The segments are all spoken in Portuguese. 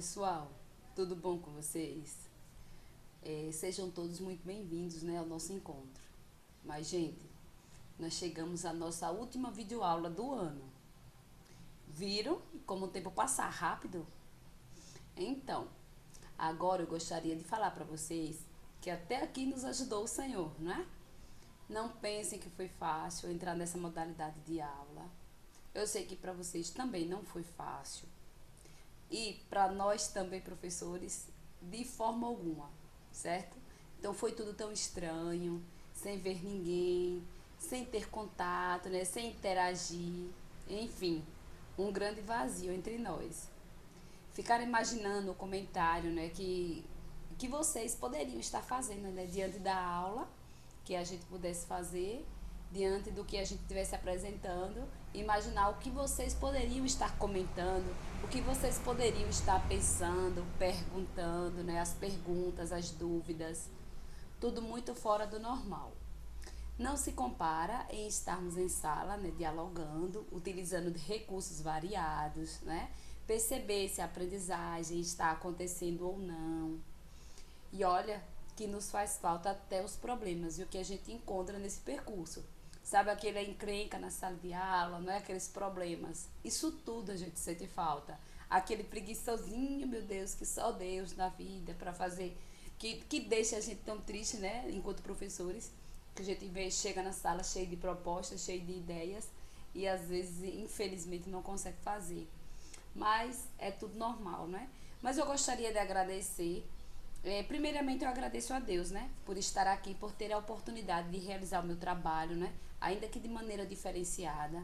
pessoal, tudo bom com vocês? Sejam todos muito bem-vindos, né, ao nosso encontro. Mas, gente, nós chegamos à nossa última videoaula do ano. Viram como o tempo passa rápido? Então, agora eu gostaria de falar para vocês que até aqui nos ajudou o Senhor, não é? Não pensem que foi fácil entrar nessa modalidade de aula. Eu sei que para vocês também não foi fácil. E para nós também, professores, de forma alguma, certo? Então foi tudo tão estranho, sem ver ninguém, sem ter contato, né? Sem interagir, enfim, um grande vazio entre nós. Ficaram imaginando o comentário, né, que vocês poderiam estar fazendo, né, diante da aula que a gente pudesse fazer, diante do que a gente estivesse apresentando, imaginar o que vocês poderiam estar comentando, o que vocês poderiam estar pensando, perguntando, né, as perguntas, as dúvidas, tudo muito fora do normal. Não se compara em estarmos em sala, né, dialogando, utilizando de recursos variados, né, perceber se a aprendizagem está acontecendo ou não. E olha que nos faz falta até os problemas e o que a gente encontra nesse percurso. Sabe aquela encrenca na sala de aula, não é? Aqueles problemas. Isso tudo a gente sente falta. Aquele preguiçosinho, meu Deus, que só Deus na vida para fazer, que deixa a gente tão triste, né? Enquanto professores, que a gente vê, chega na sala cheio de propostas, cheio de ideias e às vezes, infelizmente, não consegue fazer. Mas é tudo normal, né? Mas eu gostaria de agradecer. Primeiramente eu agradeço a Deus, né, por estar aqui, por ter a oportunidade de realizar o meu trabalho, né, ainda que de maneira diferenciada,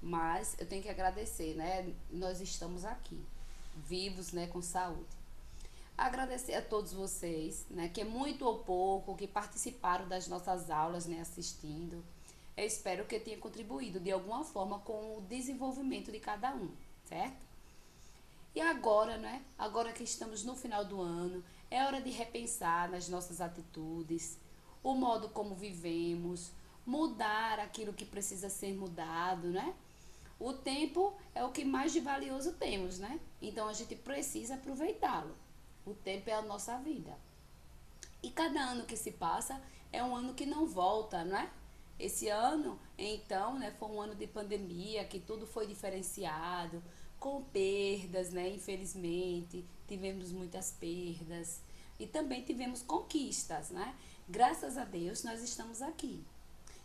mas eu tenho que agradecer, né, nós estamos aqui, vivos, né, com saúde. Agradecer a todos vocês, né, que é muito ou pouco, que participaram das nossas aulas, né, assistindo. Eu espero que eu tenha contribuído de alguma forma com o desenvolvimento de cada um, certo? E agora, né? Agora que estamos no final do ano, é hora de repensar nas nossas atitudes, o modo como vivemos, mudar aquilo que precisa ser mudado, né? O tempo é o que mais de valioso temos, né? Então a gente precisa aproveitá-lo. O tempo é a nossa vida. E cada ano que se passa é um ano que não volta, não é? Esse ano, então, né, foi um ano de pandemia, que tudo foi diferenciado, com perdas, né? Infelizmente, tivemos muitas perdas e também tivemos conquistas, né? Graças a Deus, nós estamos aqui.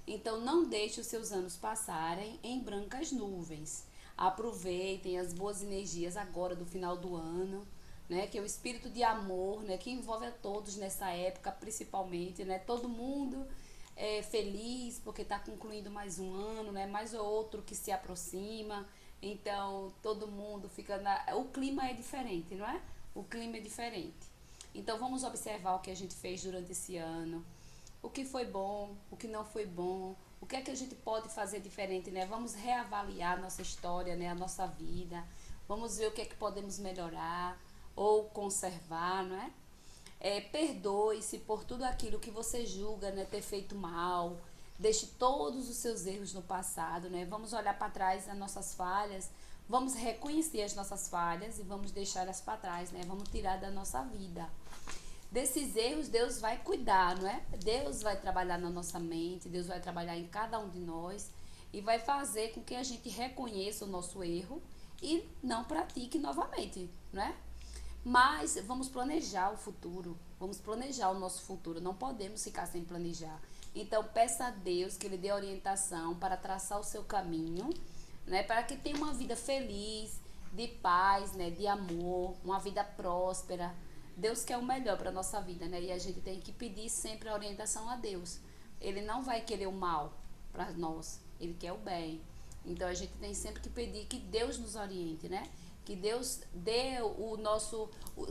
Então, não deixe os seus anos passarem em brancas nuvens. Aproveitem as boas energias agora do final do ano, né? Que é o espírito de amor, né? Que envolve a todos nessa época, principalmente, né? Todo mundo é feliz porque está concluindo mais um ano, né? Mais outro que se aproxima. Então, todo mundo fica O clima é diferente, não é? O clima é diferente. Então, vamos observar o que a gente fez durante esse ano. O que foi bom, o que não foi bom. O que é que a gente pode fazer diferente, né? Vamos reavaliar a nossa história, né? A nossa vida. Vamos ver o que é que podemos melhorar ou conservar, não é? Perdoe-se por tudo aquilo que você julga, né, ter feito mal. Deixe todos os seus erros no passado, né? Vamos olhar para trás as nossas falhas, vamos reconhecer as nossas falhas e vamos deixá-las para trás, né? Vamos tirar da nossa vida. Desses erros, Deus vai cuidar, não é? Deus vai trabalhar na nossa mente, Deus vai trabalhar em cada um de nós e vai fazer com que a gente reconheça o nosso erro e não pratique novamente, não é? Mas vamos planejar o futuro, vamos planejar o nosso futuro, não podemos ficar sem planejar. Então peça a Deus que Ele dê orientação para traçar o seu caminho, né, para que tenha uma vida feliz, de paz, né, de amor, uma vida próspera. Deus quer o melhor para a nossa vida, né, e a gente tem que pedir sempre a orientação a Deus. Ele não vai querer o mal para nós, Ele quer o bem. Então a gente tem sempre que pedir que Deus nos oriente, né? Que Deus dê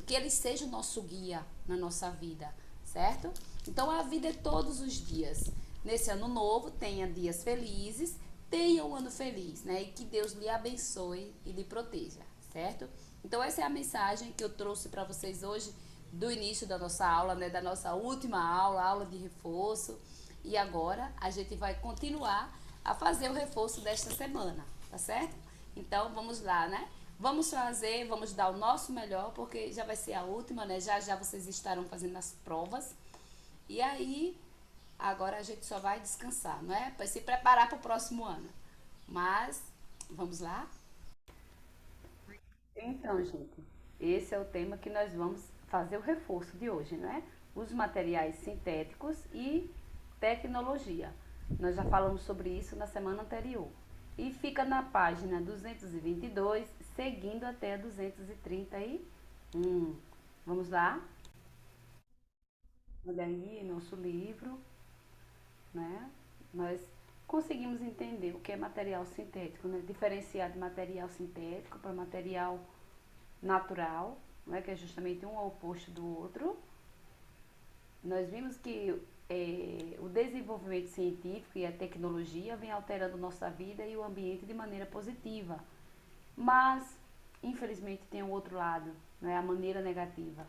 que Ele seja o nosso guia na nossa vida, certo? Então a vida é todos os dias. Nesse ano novo, tenha dias felizes, tenha um ano feliz, né? E que Deus lhe abençoe e lhe proteja, certo? Então essa é a mensagem que eu trouxe para vocês hoje do início da nossa aula, né? Da nossa última aula, aula de reforço. E agora a gente vai continuar a fazer o reforço desta semana, tá certo? Então vamos lá, né? Vamos fazer, vamos dar o nosso melhor, porque já vai ser a última, né? Já já vocês estarão fazendo as provas. E aí, agora a gente só vai descansar, não é? Para se preparar para o próximo ano. Mas, vamos lá? Então, gente, esse é o tema que nós vamos fazer o reforço de hoje, né? Os materiais sintéticos e tecnologia. Nós já falamos sobre isso na semana anterior. E fica na página 222, seguindo até a 231. Vamos lá? Olha aí, nosso livro, né? Nós conseguimos entender o que é material sintético, né? Diferenciar de material sintético para material natural, né? Que é justamente um oposto do outro. Nós vimos que o desenvolvimento científico e a tecnologia vem alterando nossa vida e o ambiente de maneira positiva. Mas, infelizmente, tem o outro lado, né? A maneira negativa.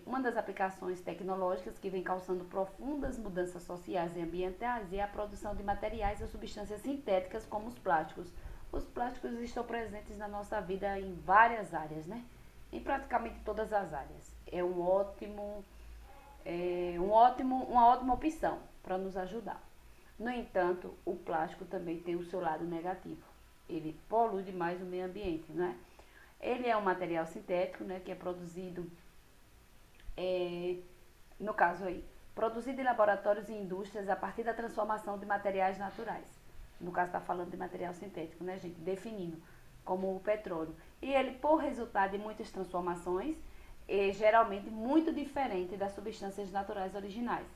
Uma das aplicações tecnológicas que vem causando profundas mudanças sociais e ambientais é a produção de materiais ou substâncias sintéticas como os plásticos. Os plásticos estão presentes na nossa vida em várias áreas, né? Em praticamente todas as áreas. Uma ótima opção para nos ajudar. No entanto, o plástico também tem o seu lado negativo. Ele polui demais o meio ambiente, não é? Ele é um material sintético, né, que é produzido no caso aí, produzido em laboratórios e indústrias a partir da transformação de materiais naturais. No caso está falando de material sintético, né, gente? Definindo como o petróleo. E ele, por resultado de muitas transformações, é geralmente muito diferente das substâncias naturais originais.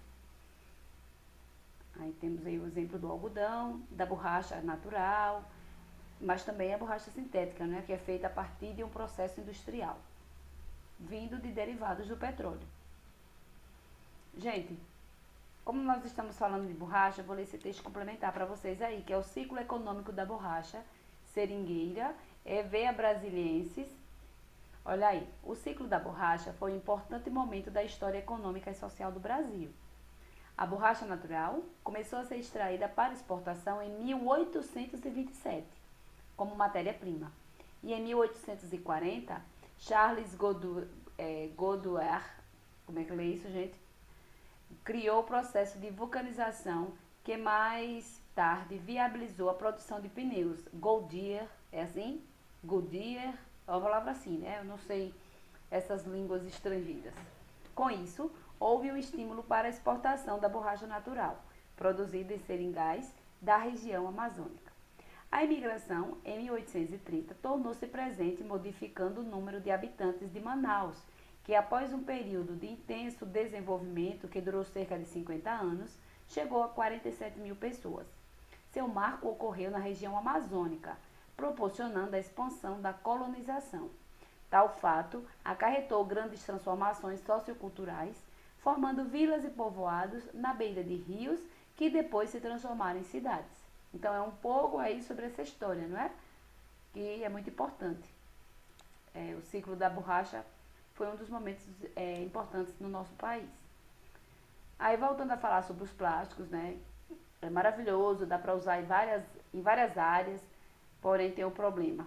Aí temos aí o exemplo do algodão, da borracha natural, mas também a borracha sintética, né, que é feita a partir de um processo industrial, vindo de derivados do petróleo. Gente, como nós estamos falando de borracha, vou ler esse texto complementar para vocês aí, que é o ciclo econômico da borracha, seringueira, Hevea brasiliensis. Olha aí, o ciclo da borracha foi um importante momento da história econômica e social do Brasil. A borracha natural começou a ser extraída para exportação em 1827, como matéria-prima. E em 1840, Charles Goodyear, como é que lê isso, gente? Criou o processo de vulcanização que mais tarde viabilizou a produção de pneus. Goodyear, é assim? Goodyear, é uma palavra assim, né? Eu não sei essas línguas estrangeiras. Com isso, houve um estímulo para a exportação da borracha natural, produzida em seringais da região amazônica. A imigração, em 1830, tornou-se presente, modificando o número de habitantes de Manaus, que após um período de intenso desenvolvimento que durou cerca de 50 anos, chegou a 47 mil pessoas. Seu marco ocorreu na região amazônica, proporcionando a expansão da colonização. Tal fato acarretou grandes transformações socioculturais, formando vilas e povoados na beira de rios que depois se transformaram em cidades. Então é um pouco aí sobre essa história, não é? Que é muito importante. O ciclo da borracha foi um dos momentos importantes no nosso país. Aí voltando a falar sobre os plásticos, né? É maravilhoso, dá para usar em várias áreas, porém tem um problema.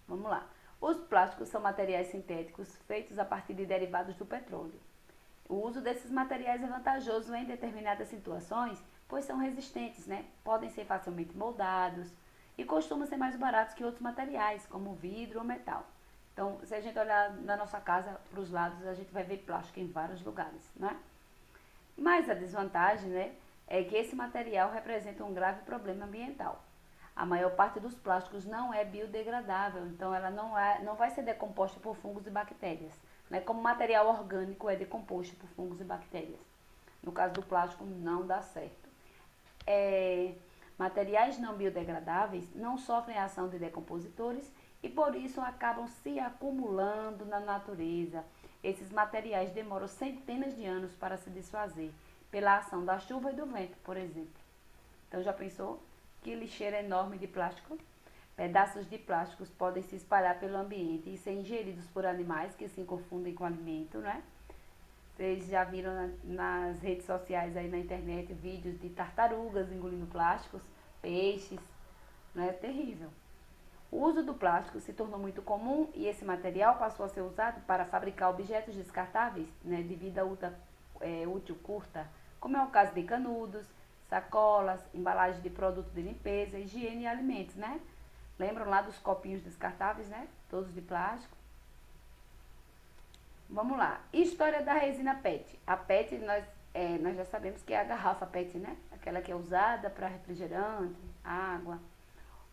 Vamos lá. Os plásticos são materiais sintéticos feitos a partir de derivados do petróleo. O uso desses materiais é vantajoso em determinadas situações, pois são resistentes, né? Podem ser facilmente moldados e costumam ser mais baratos que outros materiais, como vidro ou metal. Então, se a gente olhar na nossa casa para os lados, a gente vai ver plástico em vários lugares, né? Mas a desvantagem, né, é que esse material representa um grave problema ambiental. A maior parte dos plásticos não é biodegradável, então ela não vai ser decomposta por fungos e bactérias, né? Como material orgânico é decomposto por fungos e bactérias. No caso do plástico, não dá certo. Materiais não biodegradáveis não sofrem a ação de decompositores e por isso acabam se acumulando na natureza. Esses materiais demoram centenas de anos para se desfazer, pela ação da chuva e do vento, por exemplo. Então já pensou? Que lixeira enorme de plástico? Pedaços de plásticos podem se espalhar pelo ambiente e ser ingeridos por animais que se confundem com alimento, né? Vocês já viram nas redes sociais aí na internet vídeos de tartarugas engolindo plásticos, peixes, né? É terrível. O uso do plástico se tornou muito comum e esse material passou a ser usado para fabricar objetos descartáveis, né, de vida útil curta, como é o caso de canudos, sacolas, embalagens de produtos de limpeza, higiene e alimentos, né? Lembram lá dos copinhos descartáveis, né? Todos de plástico. Vamos lá. História da resina PET. A PET, nós já sabemos que é a garrafa PET, né? Aquela que é usada para refrigerante, água.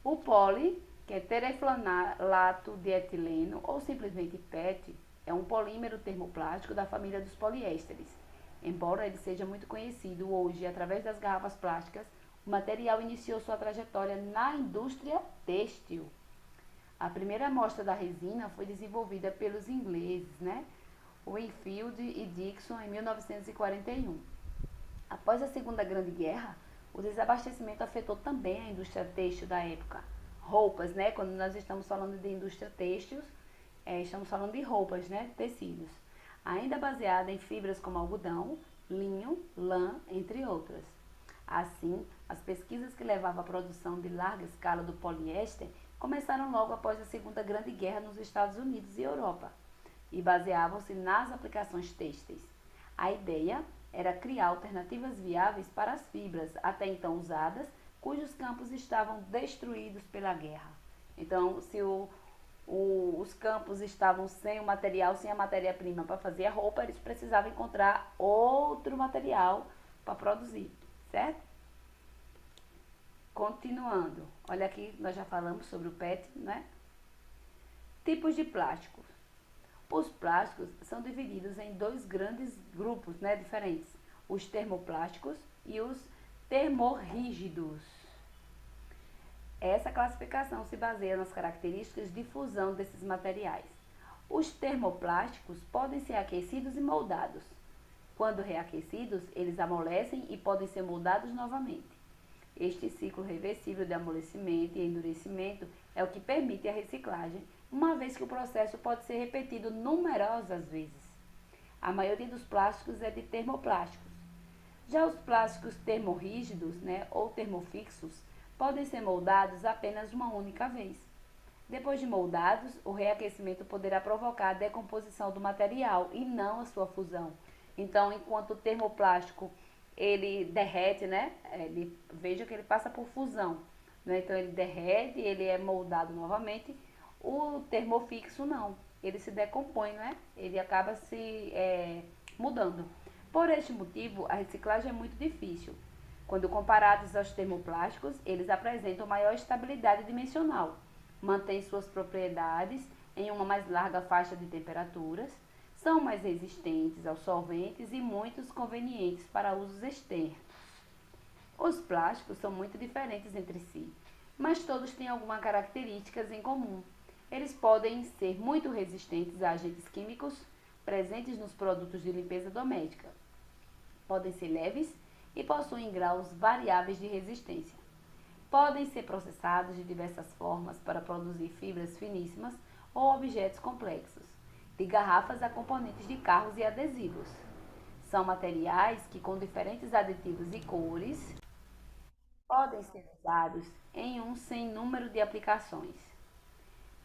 O poli, que é tereflanato de etileno, ou simplesmente PET, é um polímero termoplástico da família dos poliésteres. Embora ele seja muito conhecido hoje através das garrafas plásticas, o material iniciou sua trajetória na indústria têxtil. A primeira amostra da resina foi desenvolvida pelos ingleses, né? Winfield e Dixon em 1941. Após a Segunda Grande Guerra, o desabastecimento afetou também a indústria têxtil da época. Roupas, né? Quando nós estamos falando de indústria têxtil, estamos falando de roupas, né? Tecidos. Ainda baseada em fibras como algodão, linho, lã, entre outras. Assim, as pesquisas que levavam à produção de larga escala do poliéster começaram logo após a Segunda Grande Guerra nos Estados Unidos e Europa e baseavam-se nas aplicações têxteis. A ideia era criar alternativas viáveis para as fibras até então usadas, cujos campos estavam destruídos pela guerra. Então, se os campos estavam sem o material, sem a matéria-prima para fazer a roupa, eles precisavam encontrar outro material para produzir, certo? Continuando, olha aqui, nós já falamos sobre o PET, né? Tipos de plásticos. Os plásticos são divididos em dois grandes grupos, né, diferentes: os termoplásticos e os termorrígidos. Essa classificação se baseia nas características de fusão desses materiais. Os termoplásticos podem ser aquecidos e moldados. Quando reaquecidos, eles amolecem e podem ser moldados novamente. Este ciclo reversível de amolecimento e endurecimento é o que permite a reciclagem, uma vez que o processo pode ser repetido numerosas vezes. A maioria dos plásticos é de termoplásticos. Já os plásticos termorrígidos, né, ou termofixos, podem ser moldados apenas uma única vez. Depois de moldados, o reaquecimento poderá provocar a decomposição do material e não a sua fusão. Então, enquanto o termoplástico ele derrete, né? Veja que ele passa por fusão, né? Então ele derrete, ele é moldado novamente. O termofixo não, ele se decompõe, né? Ele acaba se mudando. Por este motivo, a reciclagem é muito difícil. Quando comparados aos termoplásticos, eles apresentam maior estabilidade dimensional, mantêm suas propriedades em uma mais larga faixa de temperaturas, são mais resistentes aos solventes e muito convenientes para usos externos. Os plásticos são muito diferentes entre si, mas todos têm algumas características em comum. Eles podem ser muito resistentes a agentes químicos presentes nos produtos de limpeza doméstica. Podem ser leves e possuem graus variáveis de resistência. Podem ser processados de diversas formas para produzir fibras finíssimas ou objetos complexos, de garrafas a componentes de carros e adesivos. São materiais que, com diferentes aditivos e cores, podem ser usados em um sem número de aplicações.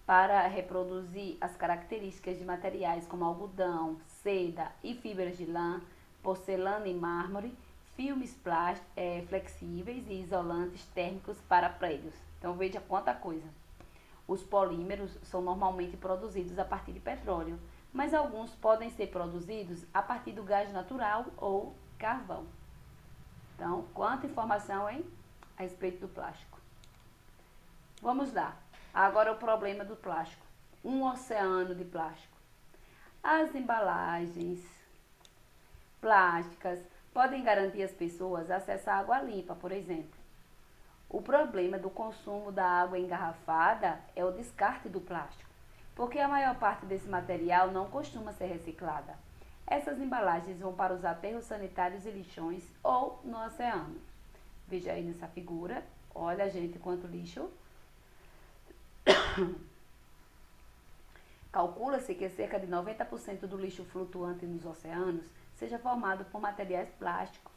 Para reproduzir as características de materiais como algodão, seda e fibras de lã, porcelana e mármore, filmes flexíveis e isolantes térmicos para prédios. Então veja quanta coisa. Os polímeros são normalmente produzidos a partir de petróleo, mas alguns podem ser produzidos a partir do gás natural ou carvão. Então, quanta informação, hein, a respeito do plástico. Vamos lá. Agora o problema do plástico. Um oceano de plástico. As embalagens plásticas podem garantir às pessoas acesso à água limpa, por exemplo. O problema do consumo da água engarrafada é o descarte do plástico, porque a maior parte desse material não costuma ser reciclada. Essas embalagens vão para os aterros sanitários e lixões ou no oceano. Veja aí nessa figura, olha, gente, quanto lixo. Calcula-se que cerca de 90% do lixo flutuante nos oceanos seja formado por materiais plásticos.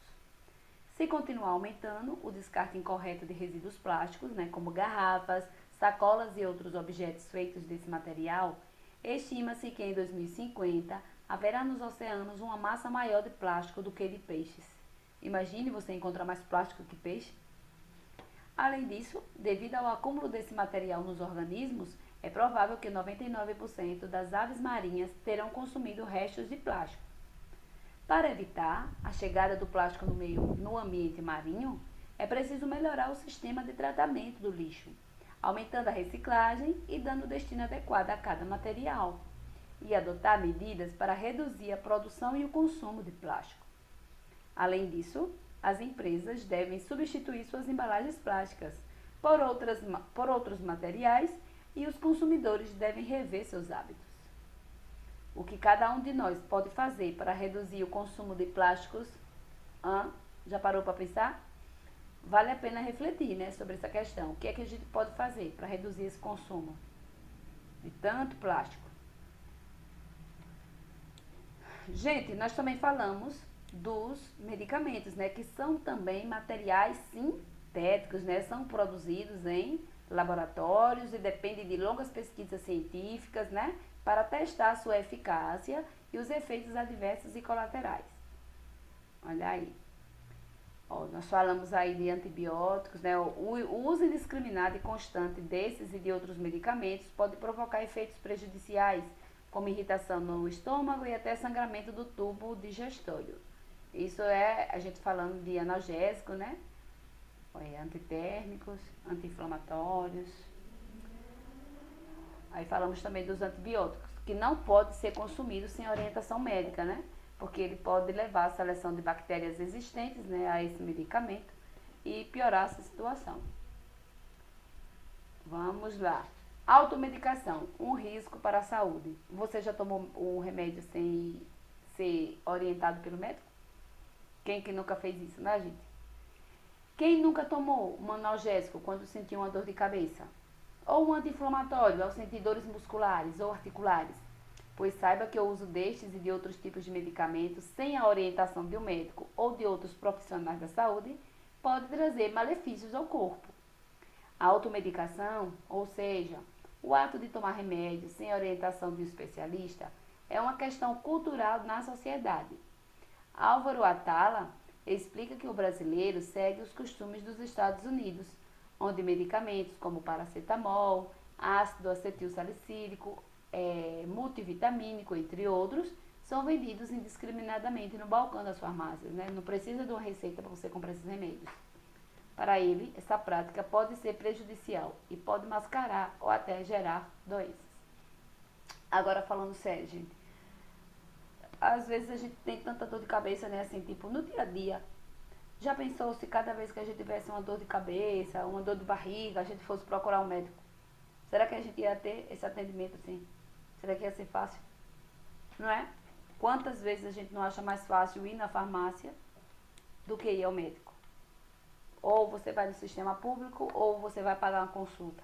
Se continuar aumentando, o descarte incorreto de resíduos plásticos, né, como garrafas, sacolas e outros objetos feitos desse material, estima-se que em 2050 haverá nos oceanos uma massa maior de plástico do que de peixes. Imagine você encontrar mais plástico que peixe. Além disso, devido ao acúmulo desse material nos organismos, é provável que 99% das aves marinhas terão consumido restos de plástico. Para evitar a chegada do plástico no ambiente marinho, é preciso melhorar o sistema de tratamento do lixo, aumentando a reciclagem e dando destino adequado a cada material, e adotar medidas para reduzir a produção e o consumo de plástico. Além disso, as empresas devem substituir suas embalagens plásticas por outros materiais e os consumidores devem rever seus hábitos. O que cada um de nós pode fazer para reduzir o consumo de plásticos? Já parou para pensar? Vale a pena refletir, né, sobre essa questão. O que é que a gente pode fazer para reduzir esse consumo de tanto plástico? Gente, nós também falamos dos medicamentos, né, que são também materiais sintéticos, né, são produzidos em laboratórios e dependem de longas pesquisas científicas, né, para testar sua eficácia e os efeitos adversos e colaterais. Olha aí. Nós falamos aí de antibióticos, né, o uso indiscriminado e constante desses e de outros medicamentos pode provocar efeitos prejudiciais, como irritação no estômago e até sangramento do tubo digestório. Isso é a gente falando de analgésicos, né? Antitérmicos, anti-inflamatórios. Aí falamos também dos antibióticos, que não pode ser consumido sem orientação médica, né? Porque ele pode levar à seleção de bactérias existentes, né, a esse medicamento e piorar essa situação. Vamos lá. Automedicação, um risco para a saúde. Você já tomou um remédio sem ser orientado pelo médico? Quem que nunca fez isso, né, gente? Quem nunca tomou um analgésico quando sentiu uma dor de cabeça? Ou um anti-inflamatório ao sentir dores musculares ou articulares? Pois saiba que o uso destes e de outros tipos de medicamentos sem a orientação de um médico ou de outros profissionais da saúde pode trazer malefícios ao corpo. A automedicação, ou seja, o ato de tomar remédio sem orientação de um especialista, é uma questão cultural na sociedade. Álvaro Atala explica que o brasileiro segue os costumes dos Estados Unidos, onde medicamentos como paracetamol, ácido acetilsalicílico, multivitamínico, entre outros, são vendidos indiscriminadamente no balcão das farmácias, né? Não precisa de uma receita para você comprar esses remédios. Para ele, essa prática pode ser prejudicial e pode mascarar ou até gerar doenças. Agora falando sério, gente. Às vezes a gente tem tanta dor de cabeça, né, assim, tipo, no dia a dia. Já pensou se cada vez que a gente tivesse uma dor de cabeça, uma dor de barriga, a gente fosse procurar um médico? Será que a gente ia ter esse atendimento assim? Será que ia ser fácil? Não é? Quantas vezes a gente não acha mais fácil ir na farmácia do que ir ao médico? Ou você vai no sistema público ou você vai pagar uma consulta.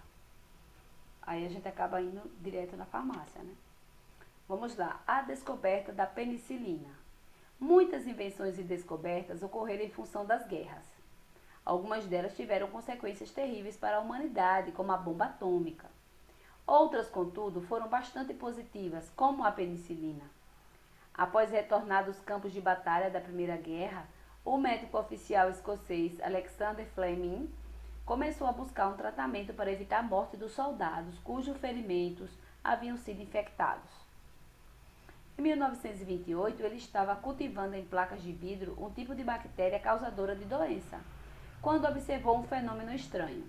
Aí a gente acaba indo direto na farmácia, né? Vamos lá, a descoberta da penicilina. Muitas invenções e descobertas ocorreram em função das guerras. Algumas delas tiveram consequências terríveis para a humanidade, como a bomba atômica. Outras, contudo, foram bastante positivas, como a penicilina. Após retornar dos campos de batalha da Primeira Guerra, o médico oficial escocês Alexander Fleming começou a buscar um tratamento para evitar a morte dos soldados cujos ferimentos haviam sido infectados. Em 1928, ele estava cultivando em placas de vidro um tipo de bactéria causadora de doença, quando observou um fenômeno estranho.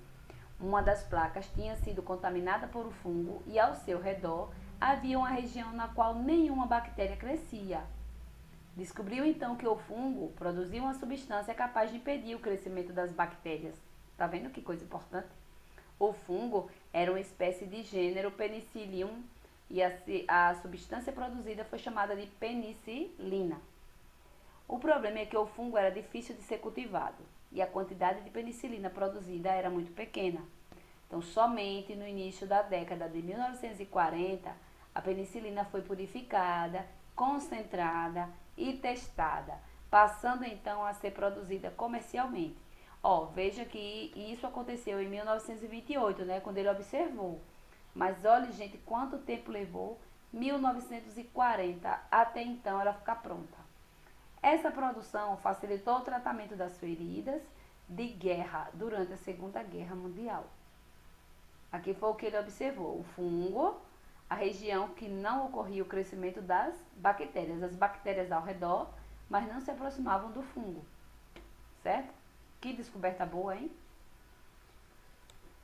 Uma das placas tinha sido contaminada por um fungo e ao seu redor havia uma região na qual nenhuma bactéria crescia. Descobriu então que o fungo produzia uma substância capaz de impedir o crescimento das bactérias. Tá vendo que coisa importante? O fungo era uma espécie de gênero Penicillium e a substância produzida foi chamada de penicilina. O problema é que o fungo era difícil de ser cultivado e a quantidade de penicilina produzida era muito pequena. Então, somente no início da década de 1940, a penicilina foi purificada, concentrada e testada, passando então a ser produzida comercialmente. Ó, veja que isso aconteceu em 1928, né, quando ele observou. Mas olha, gente, quanto tempo levou? 1940, até então ela ficar pronta. Essa produção facilitou o tratamento das feridas de guerra durante a Segunda Guerra Mundial. Aqui foi o que ele observou: o fungo, a região que não ocorria o crescimento das bactérias, as bactérias ao redor, mas não se aproximavam do fungo, certo? Que descoberta boa, hein?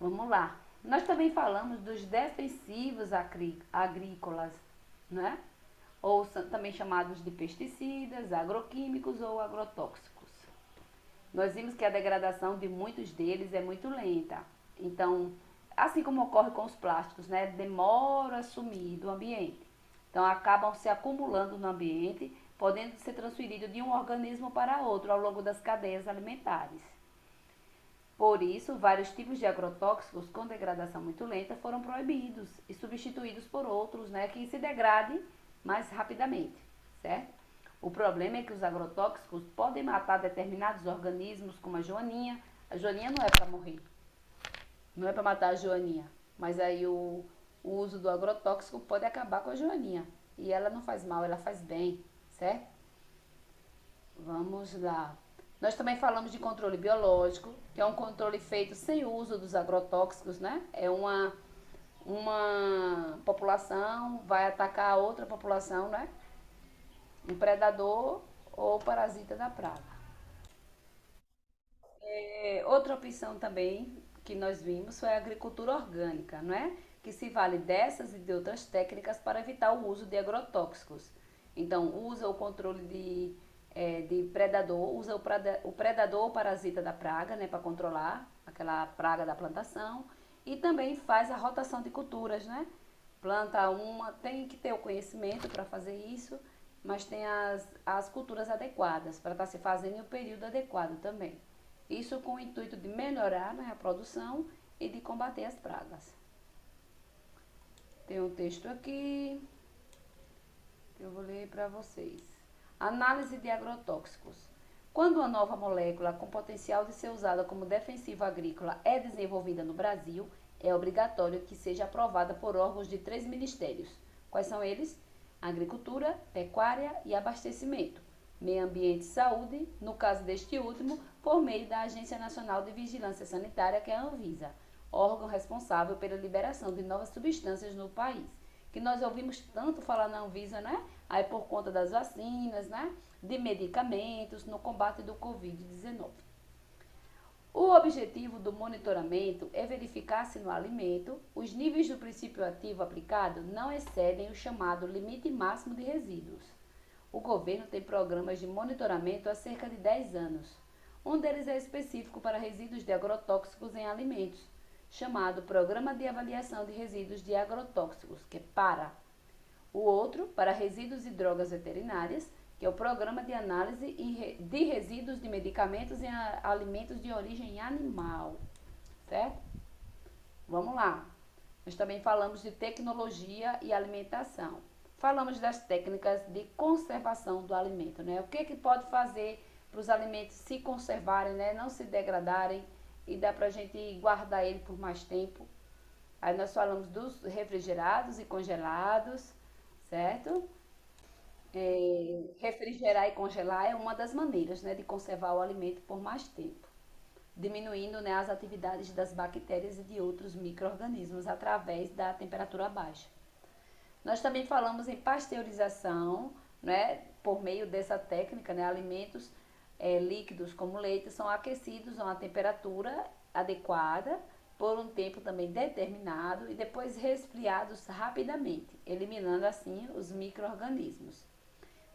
Vamos lá. Nós também falamos dos defensivos agrícolas, né? Ou também chamados de pesticidas, agroquímicos ou agrotóxicos. Nós vimos que a degradação de muitos deles é muito lenta. Então, assim como ocorre com os plásticos, né? Demora a sumir do ambiente. Então, acabam se acumulando no ambiente, podendo ser transferidos de um organismo para outro ao longo das cadeias alimentares. Por isso, vários tipos de agrotóxicos com degradação muito lenta foram proibidos e substituídos por outros, né, que se degradem mais rapidamente, certo? O problema é que os agrotóxicos podem matar determinados organismos, como a joaninha. A joaninha não é para morrer, não é para matar a joaninha, mas aí o uso do agrotóxico pode acabar com a joaninha. E ela não faz mal, ela faz bem, certo? Vamos lá. Nós também falamos de controle biológico, que é um controle feito sem o uso dos agrotóxicos, né? É uma população vai atacar a outra população, né? Um predador ou parasita da praga. Outra opção também que nós vimos foi a agricultura orgânica, não é? Que se vale dessas e de outras técnicas para evitar o uso de agrotóxicos. Então, usa o controle de predador, usa o predador ou parasita da praga, né, para controlar aquela praga da plantação. E também faz a rotação de culturas, né? Planta uma, tem que ter o conhecimento para fazer isso, mas tem as culturas adequadas para estar se fazendo em um período adequado também. Isso com o intuito de melhorar, né, a produção e de combater as pragas. Tem um texto aqui que eu vou ler para vocês. Análise de agrotóxicos. Quando uma nova molécula com potencial de ser usada como defensivo agrícola é desenvolvida no Brasil, é obrigatório que seja aprovada por órgãos de 3 ministérios. Quais são eles? Agricultura, Pecuária e Abastecimento. Meio Ambiente e Saúde, no caso deste último, por meio da Agência Nacional de Vigilância Sanitária, que é a Anvisa, órgão responsável pela liberação de novas substâncias no país. Que nós ouvimos tanto falar na Anvisa, né? Aí por conta das vacinas, né? De medicamentos no combate do Covid-19. O objetivo do monitoramento é verificar se no alimento os níveis do princípio ativo aplicado não excedem o chamado limite máximo de resíduos. O governo tem programas de monitoramento há cerca de 10 anos. Um deles é específico para resíduos de agrotóxicos em alimentos, chamado Programa de Avaliação de Resíduos de Agrotóxicos, que é PARA. O outro, para resíduos e drogas veterinárias, que é o Programa de Análise de Resíduos de Medicamentos em Alimentos de Origem Animal, certo? Vamos lá. Nós também falamos de tecnologia e alimentação. Falamos das técnicas de conservação do alimento, né? O que pode fazer para os alimentos se conservarem, né? Não se degradarem e dá para a gente guardar ele por mais tempo. Aí nós falamos dos refrigerados e congelados, certo? Refrigerar e congelar é uma das maneiras, né, de conservar o alimento por mais tempo, diminuindo, né, as atividades das bactérias e de outros micro-organismos através da temperatura baixa. Nós também falamos em pasteurização, né, por meio dessa técnica, né, alimentos líquidos como leite são aquecidos a uma temperatura adequada por um tempo também determinado e depois resfriados rapidamente, eliminando assim os micro-organismos.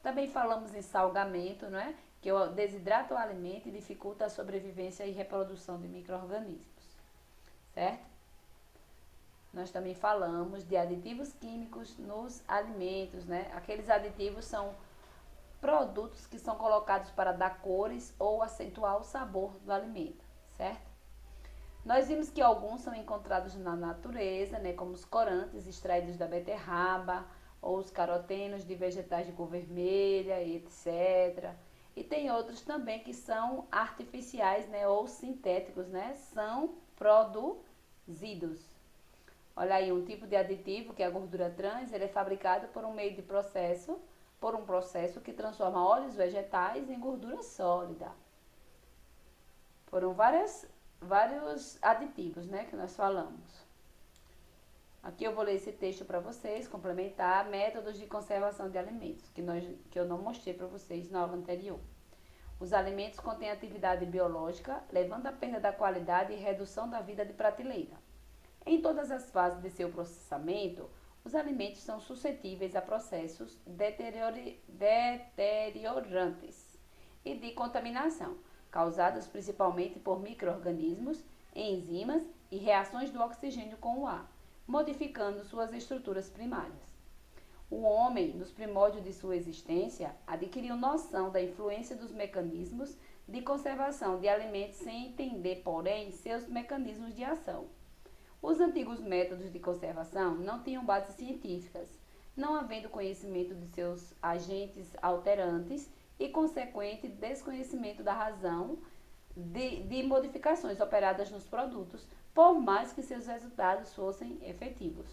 Também falamos em salgamento, né, que desidrata o alimento e dificulta a sobrevivência e reprodução de micro-organismos, certo? Nós também falamos de aditivos químicos nos alimentos, né? Aqueles aditivos são produtos que são colocados para dar cores ou acentuar o sabor do alimento, certo? Nós vimos que alguns são encontrados na natureza, né, como os corantes extraídos da beterraba ou os carotenos de vegetais de cor vermelha, etc. E tem outros também que são artificiais, né, ou sintéticos, né, são produzidos. Olha aí, um tipo de aditivo, que é a gordura trans, ele é fabricado por um meio de processo, por um processo que transforma óleos vegetais em gordura sólida. Foram vários aditivos, né, que nós falamos. Aqui eu vou ler esse texto para vocês, complementar métodos de conservação de alimentos, que eu não mostrei para vocês na aula anterior. Os alimentos contêm atividade biológica, levando à perda da qualidade e redução da vida de prateleira. Em todas as fases de seu processamento, os alimentos são suscetíveis a processos deteriorantes e de contaminação, causados principalmente por micro-organismos, enzimas e reações do oxigênio com o ar, modificando suas estruturas primárias. O homem, nos primórdios de sua existência, adquiriu noção da influência dos mecanismos de conservação de alimentos sem entender, porém, seus mecanismos de ação. Os antigos métodos de conservação não tinham bases científicas, não havendo conhecimento de seus agentes alterantes e consequente desconhecimento da razão de modificações operadas nos produtos, por mais que seus resultados fossem efetivos.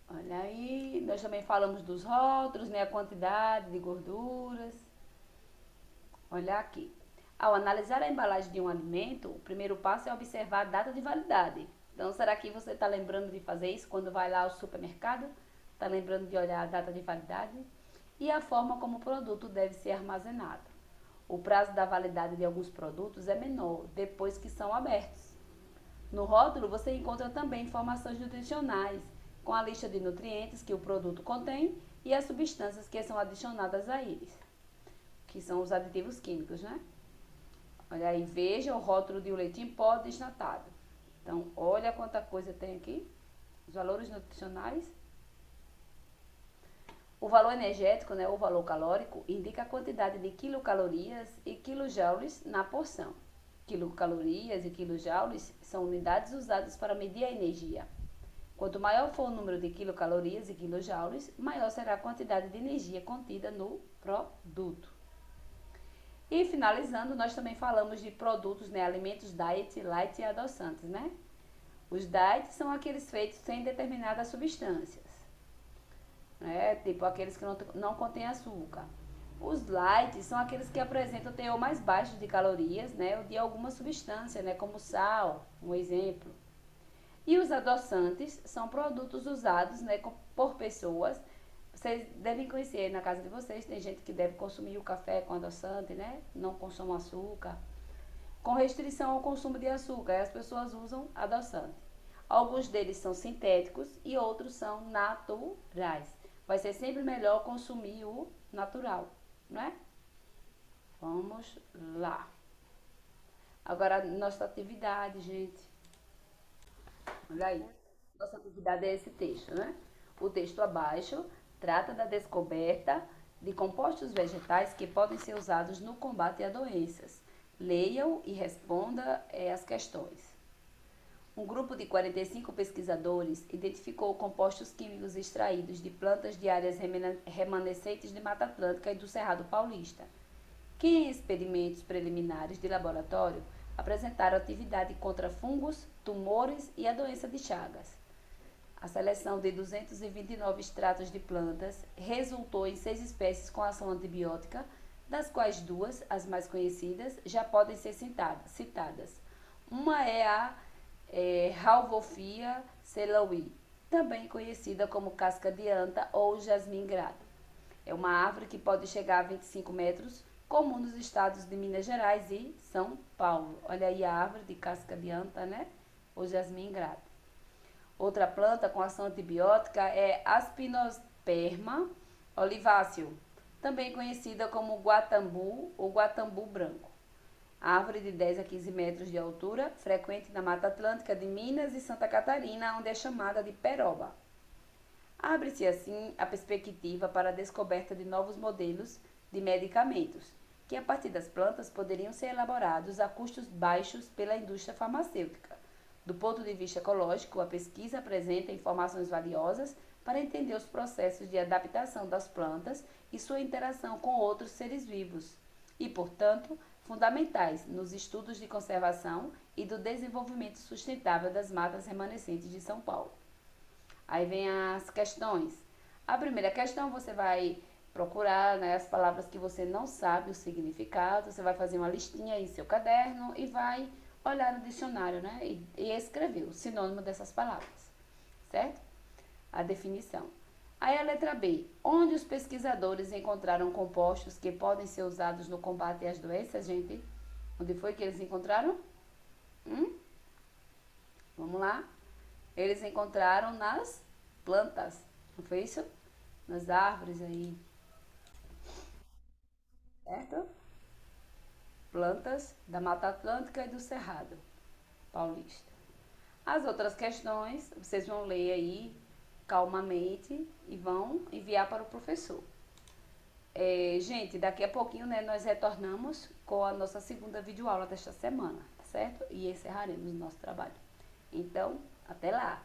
Olha aí, nós também falamos dos rótulos, né, a quantidade de gorduras. Olha aqui. Ao analisar a embalagem de um alimento, o primeiro passo é observar a data de validade. Então, será que você está lembrando de fazer isso quando vai lá ao supermercado? Está lembrando de olhar a data de validade? E a forma como o produto deve ser armazenado. O prazo da validade de alguns produtos é menor depois que são abertos. No rótulo, você encontra também informações nutricionais, com a lista de nutrientes que o produto contém e as substâncias que são adicionadas a eles, que são os aditivos químicos, né? Olha aí, veja o rótulo de um leite em pó desnatado. Então, olha quanta coisa tem aqui. Os valores nutricionais. O valor energético, né, o valor calórico, indica a quantidade de quilocalorias e quilojoules na porção. Quilocalorias e quilojoules são unidades usadas para medir a energia. Quanto maior for o número de quilocalorias e quilojoules, maior será a quantidade de energia contida no produto. E finalizando, nós também falamos de produtos, né, alimentos diet, light e adoçantes, né? Os diet são aqueles feitos sem determinadas substâncias, né? Tipo aqueles que não contêm açúcar. Os light são aqueles que apresentam teor mais baixo de calorias, né, ou de alguma substância, né, como sal, um exemplo. E os adoçantes são produtos usados, né, por pessoas. Vocês devem conhecer, na casa de vocês, tem gente que deve consumir o café com adoçante, né? Não consome açúcar. Com restrição ao consumo de açúcar, as pessoas usam adoçante. Alguns deles são sintéticos e outros são naturais. Vai ser sempre melhor consumir o natural, não é? Vamos lá. Agora, nossa atividade, gente. Olha aí. Nossa atividade é esse texto, né? O texto abaixo trata da descoberta de compostos vegetais que podem ser usados no combate a doenças. Leia-o e responda as questões. Um grupo de 45 pesquisadores identificou compostos químicos extraídos de plantas de áreas remanescentes de Mata Atlântica e do Cerrado Paulista, que em experimentos preliminares de laboratório apresentaram atividade contra fungos, tumores e a doença de Chagas. A seleção de 229 extratos de plantas resultou em 6 espécies com ação antibiótica, das quais 2, as mais conhecidas, já podem ser citadas. Uma é a Rauwolfia selowi, também conhecida como casca de anta ou jasmim grado. É uma árvore que pode chegar a 25 metros, comum nos estados de Minas Gerais e São Paulo. Olha aí a árvore de casca de anta, né? Ou jasmim grado. Outra planta com ação antibiótica é Aspinosperma oliváceo, também conhecida como guatambu ou guatambu branco. Árvore de 10 a 15 metros de altura, frequente na Mata Atlântica de Minas e Santa Catarina, onde é chamada de peroba. Abre-se assim a perspectiva para a descoberta de novos modelos de medicamentos, que a partir das plantas poderiam ser elaborados a custos baixos pela indústria farmacêutica. Do ponto de vista ecológico, a pesquisa apresenta informações valiosas para entender os processos de adaptação das plantas e sua interação com outros seres vivos, e, portanto, fundamentais nos estudos de conservação e do desenvolvimento sustentável das matas remanescentes de São Paulo. Aí vem as questões. A primeira questão você vai procurar, né, as palavras que você não sabe o significado, você vai fazer uma listinha em seu caderno e vai olhar no dicionário, né, e escrever o sinônimo dessas palavras, certo? A definição. Aí a letra B. Onde os pesquisadores encontraram compostos que podem ser usados no combate às doenças, gente? Onde foi que eles encontraram? Vamos lá. Eles encontraram nas plantas, não foi isso? Nas árvores aí, certo? Plantas da Mata Atlântica e do Cerrado Paulista. As outras questões, vocês vão ler aí calmamente e vão enviar para o professor. Gente, daqui a pouquinho, né, nós retornamos com a nossa segunda videoaula desta semana, tá certo? E encerraremos o nosso trabalho. Então, até lá!